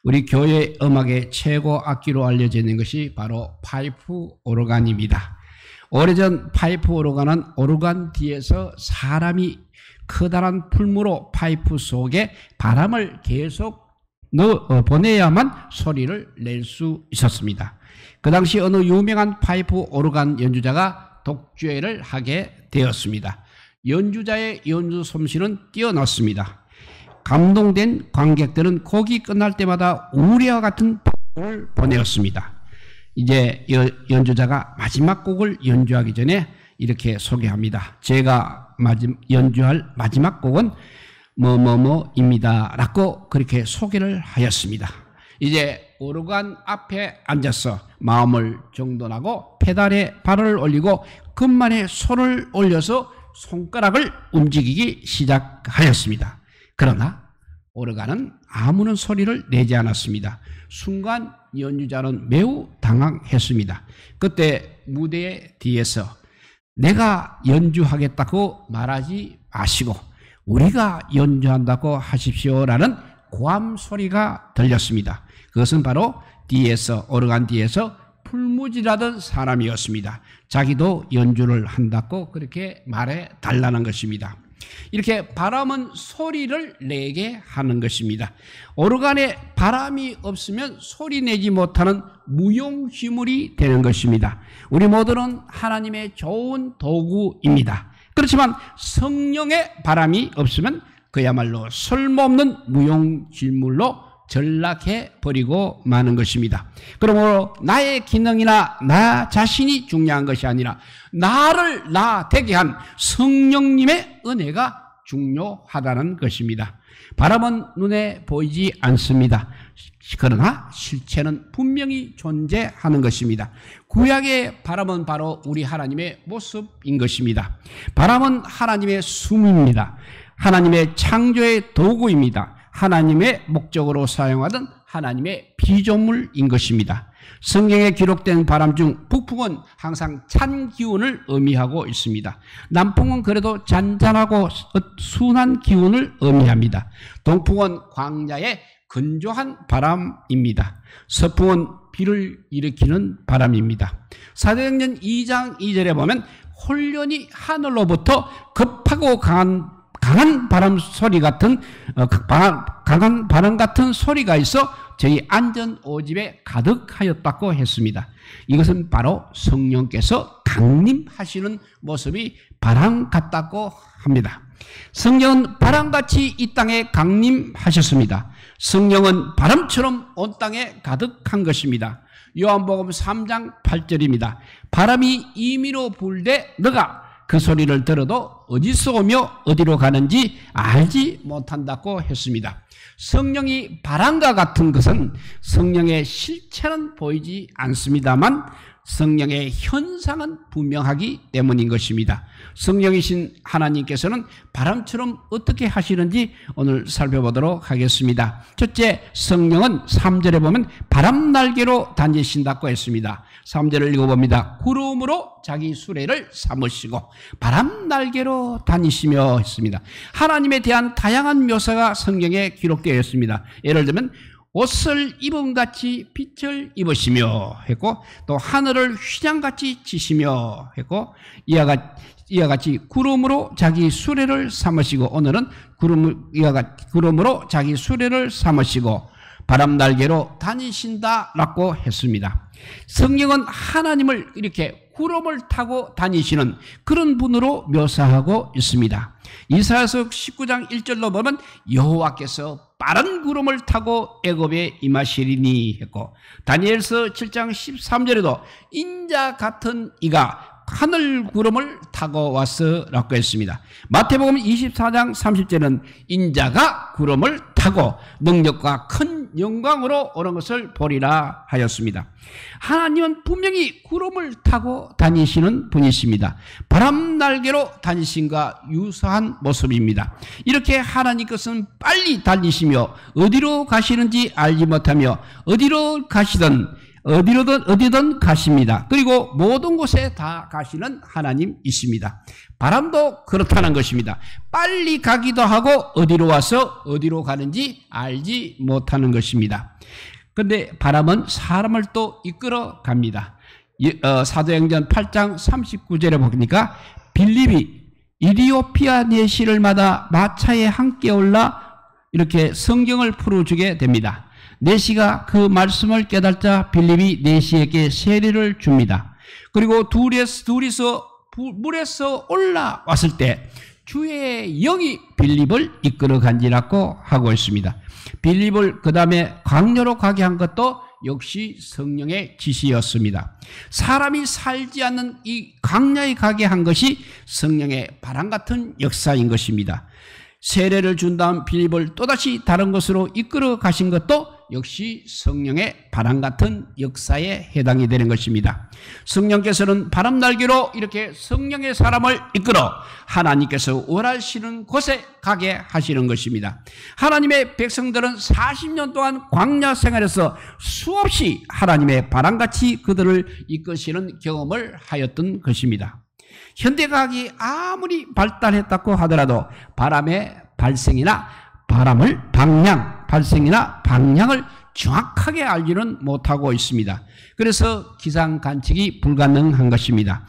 우리 교회 음악의 최고 악기로 알려져 있는 것이 바로 파이프 오르간입니다. 오래전 파이프 오르간은 오르간 뒤에서 사람이 커다란 풀무로 파이프 속에 바람을 계속 보내야만 소리를 낼 수 있었습니다. 그 당시 어느 유명한 파이프 오르간 연주자가 독주회를 하게 되었습니다. 연주자의 연주 솜씨는 뛰어났습니다. 감동된 관객들은 곡이 끝날 때마다 우리와 같은 박수를 보내었습니다. 이제 연주자가 마지막 곡을 연주하기 전에 이렇게 소개합니다. 제가 연주할 마지막 곡은 뭐뭐뭐입니다 라고 그렇게 소개를 하였습니다. 이제 오르간 앞에 앉아서 마음을 정돈하고 페달에 발을 올리고 금만에 손을 올려서 손가락을 움직이기 시작하였습니다. 그러나 오르간은 아무런 소리를 내지 않았습니다. 순간 연주자는 매우 당황했습니다. 그때 무대 뒤에서 내가 연주하겠다고 말하지 마시고 우리가 연주한다고 하십시오라는 고함 소리가 들렸습니다. 그것은 바로 뒤에서 오르간 뒤에서 풀무질하던 사람이었습니다. 자기도 연주를 한다고 그렇게 말해 달라는 것입니다. 이렇게 바람은 소리를 내게 하는 것입니다. 오르간에 바람이 없으면 소리 내지 못하는 무용지물이 되는 것입니다. 우리 모두는 하나님의 좋은 도구입니다. 그렇지만 성령의 바람이 없으면 그야말로 쓸모없는 무용지물로 전락해 버리고 마는 것입니다. 그러므로 나의 기능이나 나 자신이 중요한 것이 아니라 나를 나 되게 한 성령님의 은혜가 중요하다는 것입니다. 바람은 눈에 보이지 않습니다. 그러나 실체는 분명히 존재하는 것입니다. 구약의 바람은 바로 우리 하나님의 모습인 것입니다. 바람은 하나님의 숨입니다. 하나님의 창조의 도구입니다. 하나님의 목적으로 사용하던 하나님의 피조물인 것입니다. 성경에 기록된 바람 중 북풍은 항상 찬 기운을 의미하고 있습니다. 남풍은 그래도 잔잔하고 순한 기운을 의미합니다. 동풍은 광야의 건조한 바람입니다. 서풍은 비를 일으키는 바람입니다. 사도행전 2장 2절에 보면 홀련히 하늘로부터 급하고 강한 바람 소리 같은 강한 바람 같은 소리가 있어 저희 안전 오집에 가득하였다고 했습니다. 이것은 바로 성령께서 강림하시는 모습이 바람 같다고 합니다. 성령은 바람같이 이 땅에 강림하셨습니다. 성령은 바람처럼 온 땅에 가득한 것입니다. 요한복음 3장 8절입니다. 바람이 임의로 불되 너가 그 소리를 들어도 어디서 오며 어디로 가는지 알지 못한다고 했습니다. 성령이 바람과 같은 것은 성령의 실체는 보이지 않습니다만 성령의 현상은 분명하기 때문인 것입니다. 성령이신 하나님께서는 바람처럼 어떻게 하시는지 오늘 살펴보도록 하겠습니다. 첫째, 성령은 3절에 보면 바람 날개로 다니신다고 했습니다. 3절을 읽어봅니다. 구름으로 자기 수레를 삼으시고 바람 날개로 다니시며 했습니다. 하나님에 대한 다양한 묘사가 성경에 기록되어 있습니다. 예를 들면 옷을 입음같이 빛을 입으시며 했고 또 하늘을 휘장같이 치시며 했고 이와 같이 구름으로 자기 수레를 삼으시고 오늘은 구름으로 자기 수레를 삼으시고 바람 날개로 다니신다라고 했습니다. 성령은 하나님을 이렇게 구름을 타고 다니시는 그런 분으로 묘사하고 있습니다. 이사야서 19장 1절로 보면 여호와께서 빠른 구름을 타고 애굽에 임하시리니 했고 다니엘서 7장 13절에도 인자 같은 이가 하늘 구름을 타고 왔으라고 했습니다. 마태복음 24장 30절은 인자가 구름을 타고 능력과 큰 영광으로 오는 것을 보리라 하였습니다. 하나님은 분명히 구름을 타고 다니시는 분이십니다. 바람 날개로 다니신과 유사한 모습입니다. 이렇게 하나님께서는 빨리 달리시며 어디로 가시는지 알지 못하며 어디로 가시든 어디든 가십니다. 그리고 모든 곳에 다 가시는 하나님이십니다. 바람도 그렇다는 것입니다. 빨리 가기도 하고 어디로 와서 어디로 가는지 알지 못하는 것입니다. 그런데 바람은 사람을 또 이끌어 갑니다. 사도행전 8장 39절에 보니까 빌립이 이리오피아 내시를 마다 마차에 함께 올라 이렇게 성경을 풀어주게 됩니다. 내시가 그 말씀을 깨달자 빌립이 내시에게 세례를 줍니다. 그리고 둘이서 물에서 올라왔을 때 주의 영이 빌립을 이끌어 간지라고 하고 있습니다. 빌립을 그 다음에 광야로 가게 한 것도 역시 성령의 지시였습니다. 사람이 살지 않는 이 광야에 가게 한 것이 성령의 바람 같은 역사인 것입니다. 세례를 준 다음 빌립을 또다시 다른 곳으로 이끌어 가신 것도 역시 성령의 바람 같은 역사에 해당이 되는 것입니다. 성령께서는 바람 날개로 이렇게 성령의 사람을 이끌어 하나님께서 원하시는 곳에 가게 하시는 것입니다. 하나님의 백성들은 40년 동안 광야 생활에서 수없이 하나님의 바람같이 그들을 이끄시는 경험을 하였던 것입니다. 현대과학이 아무리 발달했다고 하더라도 바람의 발생이나 방향을 정확하게 알지는 못하고 있습니다. 그래서 기상 관측이 불가능한 것입니다.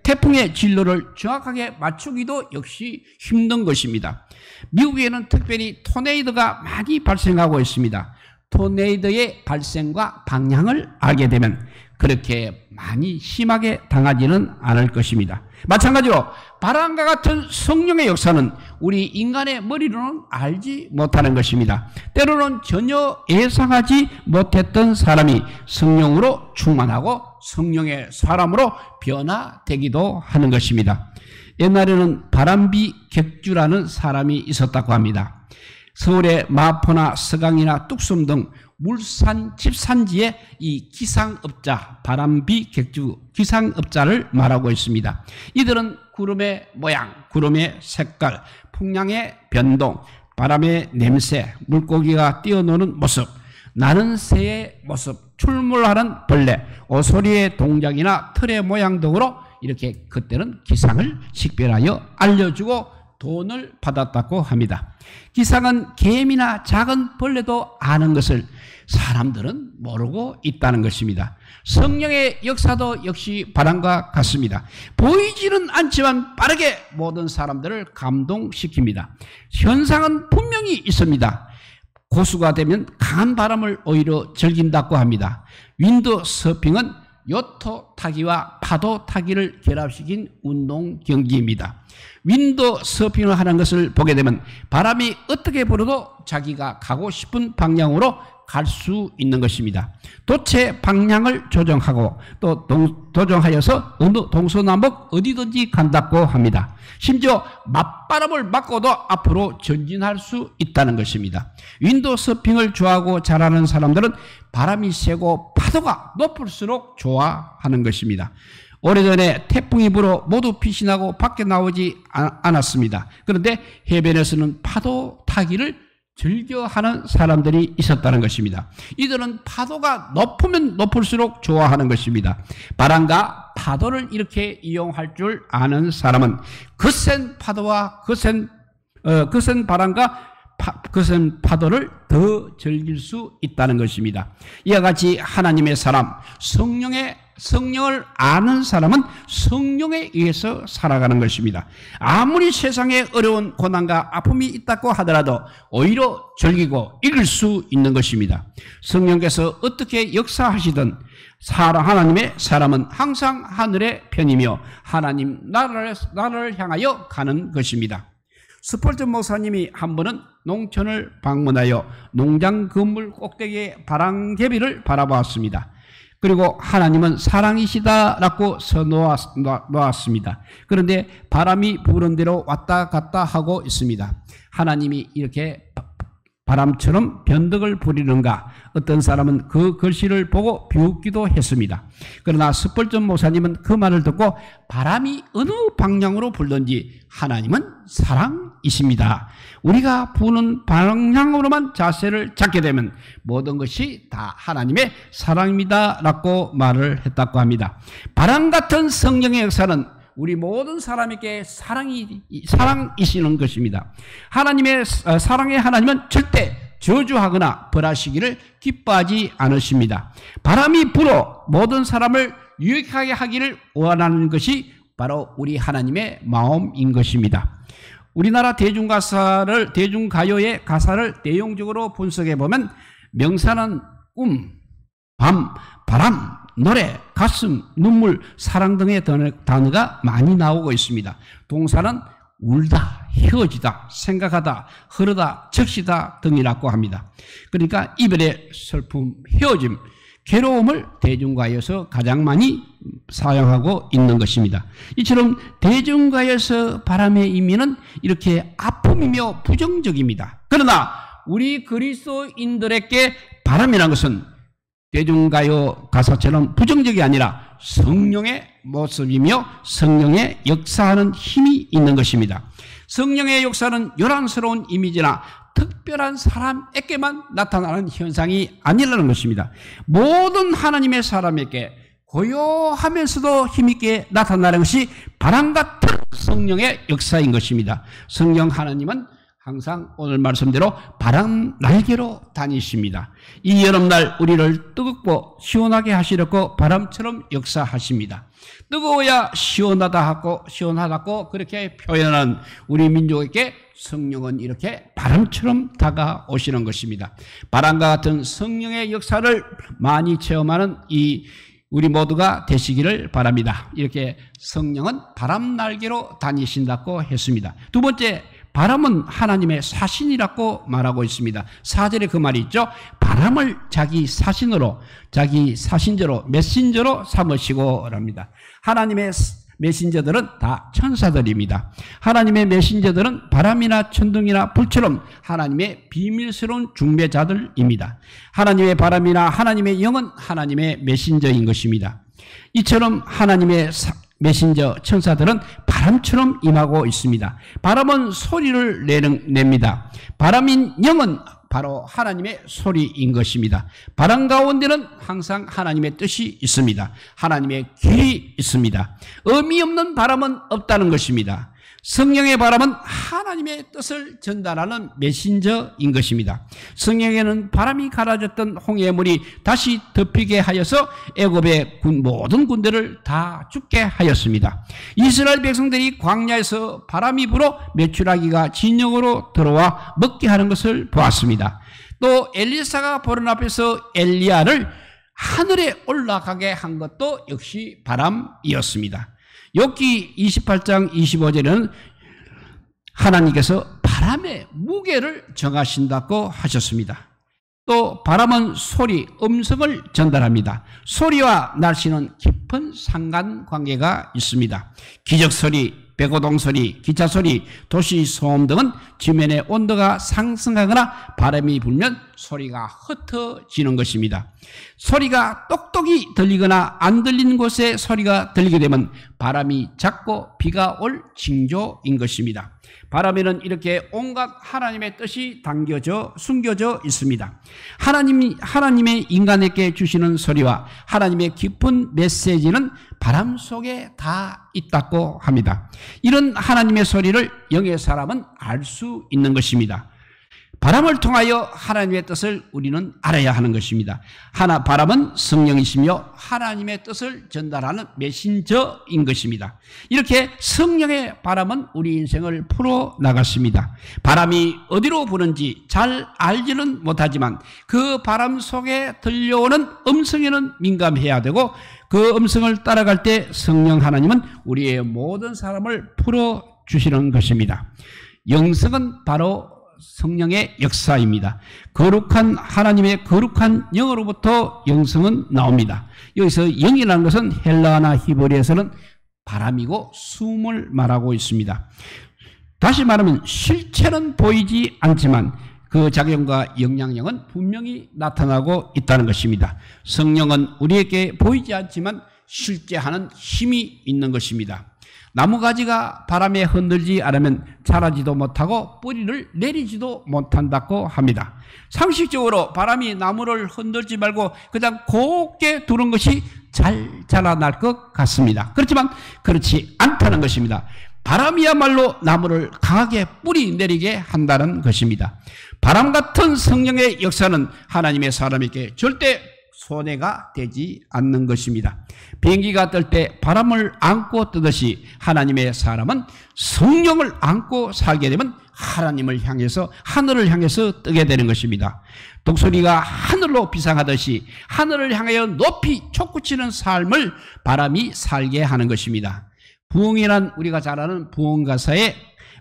태풍의 진로를 정확하게 맞추기도 역시 힘든 것입니다. 미국에는 특별히 토네이도가 많이 발생하고 있습니다. 토네이도의 발생과 방향을 알게 되면 그렇게 많이 심하게 당하지는 않을 것입니다. 마찬가지로 바람과 같은 성령의 역사는 우리 인간의 머리로는 알지 못하는 것입니다. 때로는 전혀 예상하지 못했던 사람이 성령으로 충만하고 성령의 사람으로 변화되기도 하는 것입니다. 옛날에는 바람비 객주라는 사람이 있었다고 합니다. 서울의 마포나 서강이나 뚝섬 등 물산 집산지에 이 기상업자, 바람비 객주 기상업자를 말하고 있습니다. 이들은 구름의 모양, 구름의 색깔, 풍량의 변동, 바람의 냄새, 물고기가 뛰어노는 모습, 나는 새의 모습, 출몰하는 벌레, 오소리의 동작이나 털의 모양 등으로 이렇게 그때는 기상을 식별하여 알려주고 돈을 받았다고 합니다. 기상은 개미나 작은 벌레도 아는 것을 사람들은 모르고 있다는 것입니다. 성령의 역사도 역시 바람과 같습니다. 보이지는 않지만 빠르게 모든 사람들을 감동시킵니다. 현상은 분명히 있습니다. 고수가 되면 강한 바람을 오히려 즐긴다고 합니다. 윈드 서핑은 요트 타기와 파도 타기를 결합시킨 운동 경기입니다. 윈드 서핑을 하는 것을 보게 되면 바람이 어떻게 불어도 자기가 가고 싶은 방향으로 갈 수 있는 것입니다. 돛의 방향을 조정하고 또 조정하여서 어느 동서남북 어디든지 간다고 합니다. 심지어 맞바람을 맞고도 앞으로 전진할 수 있다는 것입니다. 윈도 서핑을 좋아하고 잘하는 사람들은 바람이 세고 파도가 높을수록 좋아하는 것입니다. 오래전에 태풍이 불어 모두 피신하고 밖에 나오지 않았습니다. 그런데 해변에서는 파도 타기를 즐겨하는 사람들이 있었다는 것입니다. 이들은 파도가 높으면 높을수록 좋아하는 것입니다. 바람과 파도를 이렇게 이용할 줄 아는 사람은 거센 파도와 거센 바람과 거센 파도를 더 즐길 수 있다는 것입니다. 이와 같이 하나님의 사람, 성령을 아는 사람은 성령에 의해서 살아가는 것입니다. 아무리 세상에 어려운 고난과 아픔이 있다고 하더라도 오히려 즐기고 이길 수 있는 것입니다. 성령께서 어떻게 역사하시든 하나님의 사람은 항상 하늘의 편이며 하나님 나라를 향하여 가는 것입니다. 스폴전 목사님이 한 번은 농촌을 방문하여 농장 건물 꼭대기에 바람개비를 바라보았습니다. 그리고 하나님은 사랑이시다라고 써놓았습니다. 그런데 바람이 부는 대로 왔다 갔다 하고 있습니다. 하나님이 이렇게 바람처럼 변덕을 부리는가? 어떤 사람은 그 글씨를 보고 비웃기도 했습니다. 그러나 스펄전 목사님은 그 말을 듣고 바람이 어느 방향으로 불든지 하나님은 사랑이십니다. 우리가 부는 방향으로만 자세를 잡게 되면 모든 것이 다 하나님의 사랑입니다 라고 말을 했다고 합니다. 바람 같은 성령의 역사는 우리 모든 사람에게 사랑이시는 것입니다. 하나님의 사랑의 하나님은 절대 저주하거나 벌하시기를 기뻐하지 않으십니다. 바람이 불어 모든 사람을 유익하게 하기를 원하는 것이 바로 우리 하나님의 마음인 것입니다. 우리나라 대중가요의 가사를 내용적으로 분석해 보면 명사는 꿈, 밤, 바람, 노래, 가슴, 눈물, 사랑 등의 단어가 많이 나오고 있습니다. 동사는 울다, 헤어지다, 생각하다, 흐르다, 적시다 등이라고 합니다. 그러니까 이별의 슬픔, 헤어짐, 괴로움을 대중가요에서 가장 많이 사용하고 있는 것입니다. 이처럼 대중가요에서 바람의 의미는 이렇게 아픔이며 부정적입니다. 그러나 우리 그리스도인들에게 바람이라는 것은 대중가요 가사처럼 부정적이 아니라 성령의 모습이며 성령의 역사하는 힘이 있는 것입니다. 성령의 역사는 요란스러운 이미지나 특별한 사람에게만 나타나는 현상이 아니라는 것입니다. 모든 하나님의 사람에게 고요하면서도 힘있게 나타나는 것이 바람 같은 성령의 역사인 것입니다. 성령 하나님은 항상 오늘 말씀대로 바람 날개로 다니십니다. 이 여름날 우리를 뜨겁고 시원하게 하시려고 바람처럼 역사하십니다. 뜨거워야 시원하다고 그렇게 표현하는 우리 민족에게 성령은 이렇게 바람처럼 다가오시는 것입니다. 바람과 같은 성령의 역사를 많이 체험하는 우리 모두가 되시기를 바랍니다. 이렇게 성령은 바람 날개로 다니신다고 했습니다. 두 번째, 바람은 하나님의 사신이라고 말하고 있습니다. 4절에 그 말이 있죠. 바람을 자기 사신으로, 자기 사신저로, 메신저로 삼으시고 합니다. 하나님의 메신저들은 다 천사들입니다. 하나님의 메신저들은 바람이나 천둥이나 불처럼 하나님의 비밀스러운 중매자들입니다. 하나님의 바람이나 하나님의 영은 하나님의 메신저인 것입니다. 이처럼 하나님의 메신저 천사들은 바람처럼 임하고 있습니다. 바람은 소리를 냅니다. 바람인 영은 바로 하나님의 소리인 것입니다. 바람 가운데는 항상 하나님의 뜻이 있습니다. 하나님의 길이 있습니다. 의미 없는 바람은 없다는 것입니다. 성령의 바람은 하나님의 뜻을 전달하는 메신저인 것입니다. 성령에는 바람이 가라졌던 홍해물이 다시 덮이게 하여서 애굽의 모든 군대를 다 죽게 하였습니다. 이스라엘 백성들이 광야에서 바람이 불어 메추라기가 진영으로 들어와 먹게 하는 것을 보았습니다. 또 엘리사가 보는 앞에서 엘리야를 하늘에 올라가게 한 것도 역시 바람이었습니다. 욥기 28장 25절에는 하나님께서 바람의 무게를 정하신다고 하셨습니다. 또 바람은 소리, 음성을 전달합니다. 소리와 날씨는 깊은 상관관계가 있습니다. 기적소리, 배고동소리, 기차소리, 도시소음 등은 지면의 온도가 상승하거나 바람이 불면 소리가 흩어지는 것입니다. 소리가 똑똑히 들리거나 안 들리는 곳에 소리가 들리게 되면 바람이 작고 비가 올 징조인 것입니다. 바람에는 이렇게 온갖 하나님의 뜻이 숨겨져 있습니다. 하나님의 인간에게 주시는 소리와 하나님의 깊은 메시지는 바람 속에 다 있다고 합니다. 이런 하나님의 소리를 영의 사람은 알 수 있는 것입니다. 바람을 통하여 하나님의 뜻을 우리는 알아야 하는 것입니다. 바람은 성령이시며 하나님의 뜻을 전달하는 메신저인 것입니다. 이렇게 성령의 바람은 우리 인생을 풀어나갔습니다. 바람이 어디로 부는지 잘 알지는 못하지만 그 바람 속에 들려오는 음성에는 민감해야 되고 그 음성을 따라갈 때 성령 하나님은 우리의 모든 사람을 풀어주시는 것입니다. 영성은 바로 성령의 역사입니다. 거룩한 하나님의 거룩한 영으로부터 영성은 나옵니다. 여기서 영이라는 것은 헬라어나 히브리어에서는 바람이고 숨을 말하고 있습니다. 다시 말하면 실체는 보이지 않지만 그 작용과 영향력은 분명히 나타나고 있다는 것입니다. 성령은 우리에게 보이지 않지만 실제 하는 힘이 있는 것입니다. 나무가지가 바람에 흔들지 않으면 자라지도 못하고 뿌리를 내리지도 못한다고 합니다. 상식적으로 바람이 나무를 흔들지 말고 그냥 곱게 두는 것이 잘 자라날 것 같습니다. 그렇지만 그렇지 않다는 것입니다. 바람이야말로 나무를 강하게 뿌리 내리게 한다는 것입니다. 바람 같은 성령의 역사는 하나님의 사람에게 절대 손해가 되지 않는 것입니다. 비행기가 뜰 때 바람을 안고 뜨듯이 하나님의 사람은 성령을 안고 살게 되면 하나님을 향해서, 하늘을 향해서 뜨게 되는 것입니다. 독수리가 하늘로 비상하듯이 하늘을 향하여 높이 솟구치는 삶을 바람이 살게 하는 것입니다. 부흥이란 우리가 잘 아는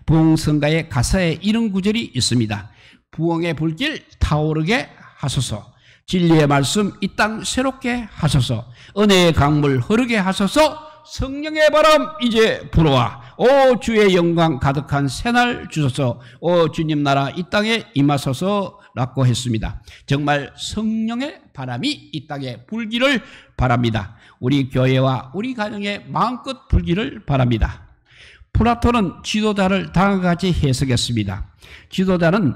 부흥성가의 가사에 이런 구절이 있습니다. 부흥의 불길 타오르게 하소서. 진리의 말씀 이 땅 새롭게 하소서. 은혜의 강물 흐르게 하소서. 성령의 바람 이제 불어와. 오 주의 영광 가득한 새날 주소서. 오 주님 나라 이 땅에 임하소서 라고 했습니다. 정말 성령의 바람이 이 땅에 불기를 바랍니다. 우리 교회와 우리 가정에 마음껏 불기를 바랍니다. 플라톤은 지도자를 다음과 같이 해석했습니다. 지도자는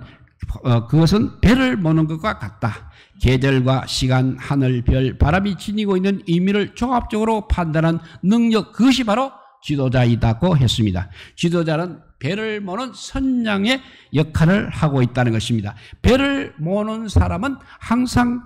그것은 배를 모는 것과 같다. 계절과 시간, 하늘, 별, 바람이 지니고 있는 의미를 종합적으로 판단한 능력, 그것이 바로 지도자이다고 했습니다. 지도자는 배를 모는 선장의 역할을 하고 있다는 것입니다. 배를 모는 사람은 항상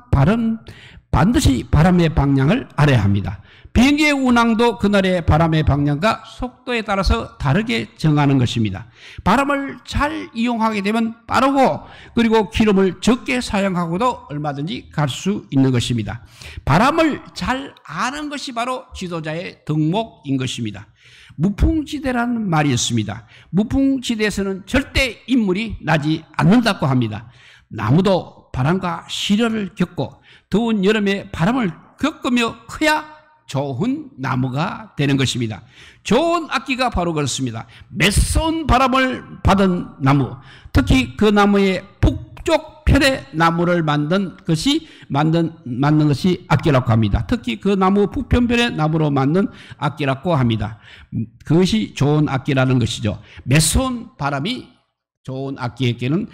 반드시 바람의 방향을 알아야 합니다. 비행기의 운항도 그날의 바람의 방향과 속도에 따라서 다르게 정하는 것입니다. 바람을 잘 이용하게 되면 빠르고 그리고 기름을 적게 사용하고도 얼마든지 갈 수 있는 것입니다. 바람을 잘 아는 것이 바로 지도자의 덕목인 것입니다. 무풍지대라는 말이 있습니다. 무풍지대에서는 절대 인물이 나지 않는다고 합니다. 나무도 바람과 시련을 겪고 더운 여름에 바람을 겪으며 커야 좋은 나무가 되는 것입니다. 좋은 악기가 바로 그렇습니다. 매서운 바람을 받은 나무, 특히 그 나무의 북쪽 편에 나무를 만든 것이 악기라고 합니다. 특히 그 나무 북편편의 나무로 만든 악기라고 합니다. 그것이 좋은 악기라는 것이죠. 매서운 바람이 좋은 악기에게는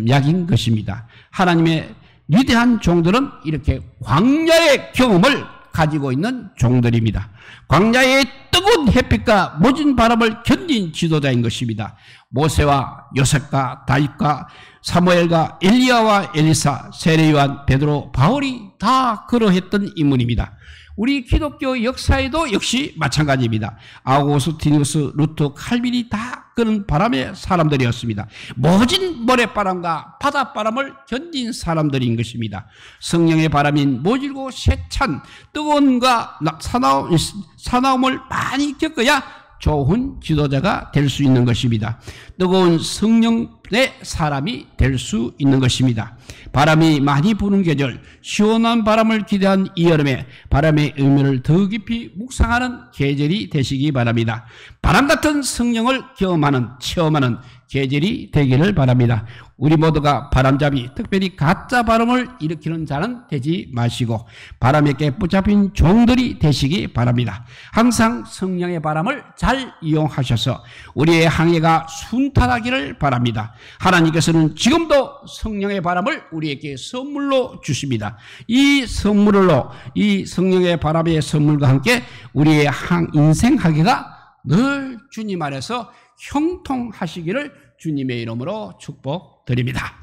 약인 것입니다. 하나님의 위대한 종들은 이렇게 광야의 경험을 가지고 있는 종들입니다. 광야의 뜨거운 햇빛과 모진 바람을 견딘 지도자인 것입니다. 모세와 요셉과 다윗과 사무엘과 엘리야와 엘리사, 세례요한, 베드로, 바울이 다 그러했던 인물입니다. 우리 기독교 역사에도 역시 마찬가지입니다. 아우구스티누스, 루트, 칼빈이 다 그런 바람의 사람들이었습니다. 모진 모래바람과 바닷바람을 견딘 사람들인 것입니다. 성령의 바람인 모질고 세찬 뜨거움과 사나움을 많이 겪어야 좋은 지도자가 될 수 있는 것입니다. 뜨거운 성령의 사람이 될 수 있는 것입니다. 바람이 많이 부는 계절, 시원한 바람을 기대한 이 여름에 바람의 의미를 더 깊이 묵상하는 계절이 되시기 바랍니다. 바람 같은 성령을 체험하는 계절이 되기를 바랍니다. 우리 모두가 바람잡이, 특별히 가짜 바람을 일으키는 자는 되지 마시고 바람에게 붙잡힌 종들이 되시기 바랍니다. 항상 성령의 바람을 잘 이용하셔서 우리의 항해가 순탄하기를 바랍니다. 하나님께서는 지금도 성령의 바람을 우리에게 선물로 주십니다. 이 선물로, 이 성령의 바람의 선물과 함께 우리의 인생 항해가 늘 주님 안에서 형통하시기를 주님의 이름으로 축복드립니다.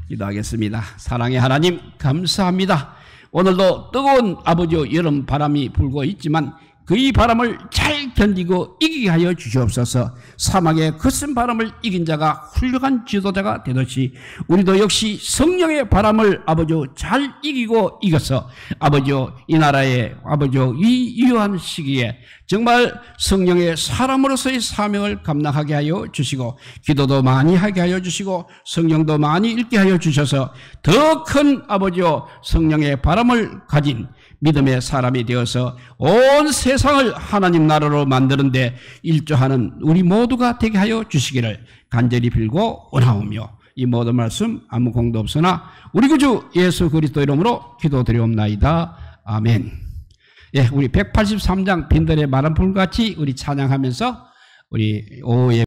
기도하겠습니다. 사랑의 하나님 감사합니다. 오늘도 뜨거운 아버지의 여름 바람이 불고 있지만 그 바람을 잘 견디고 이기게 하여 주시옵소서. 사막의 거센 바람을 이긴 자가 훌륭한 지도자가 되듯이 우리도 역시 성령의 바람을 아버지요 잘 이기고 이겨서 아버지요 이 나라의 아버지요 이 유효한 시기에 정말 성령의 사람으로서의 사명을 감당하게 하여 주시고 기도도 많이 하게 하여 주시고 성령도 많이 읽게 하여 주셔서 더 큰 아버지요 성령의 바람을 가진 믿음의 사람이 되어서 온 세상을 하나님 나라로 만드는데 일조하는 우리 모두가 되게 하여 주시기를 간절히 빌고 원하오며 이 모든 말씀 아무 공도 없으나 우리 구주 예수 그리스도 이름으로 기도드리옵나이다. 아멘. 예, 우리 183장 빈들의 마른 풀같이 우리 찬양하면서 우리 오후에